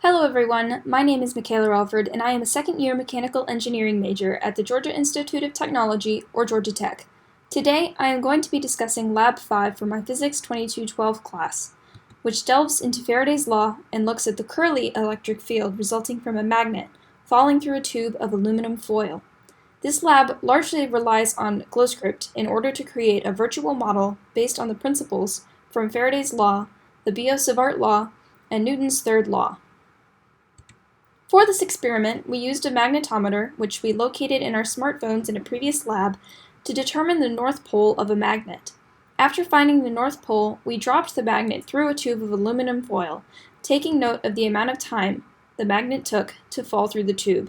Hello everyone, my name is Michaela Relford and I am a second-year mechanical engineering major at the Georgia Institute of Technology, or Georgia Tech. Today I am going to be discussing Lab 5 for my Physics 2212 class, which delves into Faraday's law and looks at the curly electric field resulting from a magnet falling through a tube of aluminum foil. This lab largely relies on GlowScript in order to create a virtual model based on the principles from Faraday's law, the Biot-Savart law, and Newton's third law. For this experiment, we used a magnetometer, which we located in our smartphones in a previous lab, to determine the north pole of a magnet. After finding the north pole, we dropped the magnet through a tube of aluminum foil, taking note of the amount of time the magnet took to fall through the tube.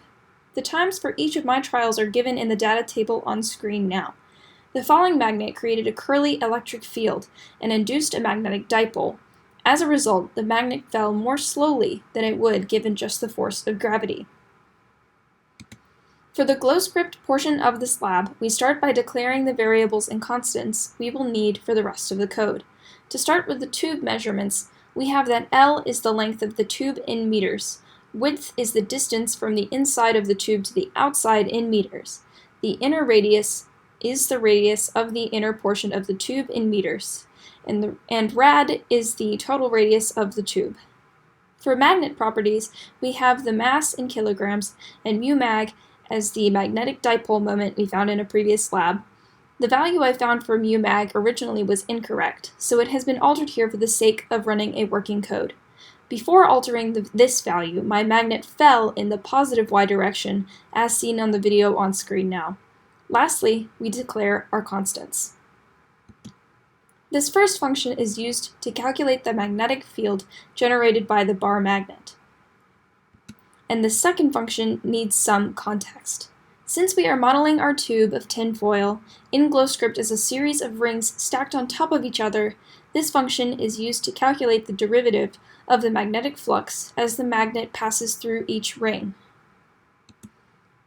The times for each of my trials are given in the data table on screen now. The falling magnet created a curly electric field and induced a magnetic dipole. As a result, the magnet fell more slowly than it would given just the force of gravity. For the GlowScript portion of this lab, we start by declaring the variables and constants we will need for the rest of the code. To start with the tube measurements, we have that L is the length of the tube in meters. Width is the distance from the inside of the tube to the outside in meters. The inner radius is the radius of the inner portion of the tube in meters. And rad is the total radius of the tube. For magnet properties, we have the mass in kilograms and mu mag as the magnetic dipole moment we found in a previous lab. The value I found for mu mag originally was incorrect, so it has been altered here for the sake of running a working code. Before altering this value, my magnet fell in the positive y direction, as seen on the video on screen now. Lastly, we declare our constants. This first function is used to calculate the magnetic field generated by the bar magnet. And the second function needs some context. Since we are modeling our tube of tin foil, in GlowScript as a series of rings stacked on top of each other, this function is used to calculate the derivative of the magnetic flux as the magnet passes through each ring.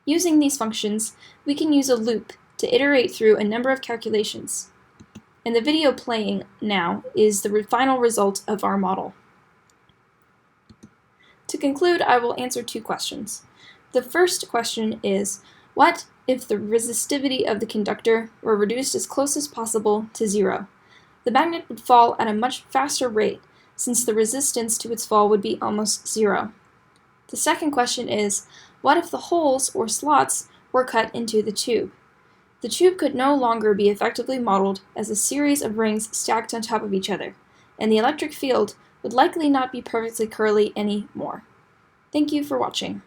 Using these functions, we can use a loop to iterate through a number of calculations. And the video playing now is the final result of our model. To conclude, I will answer two questions. The first question is, what if the resistivity of the conductor were reduced as close as possible to zero? The magnet would fall at a much faster rate, since the resistance to its fall would be almost zero. The second question is, what if the holes or slots were cut into the tube? The tube could no longer be effectively modeled as a series of rings stacked on top of each other, and the electric field would likely not be perfectly curly anymore. Thank you for watching.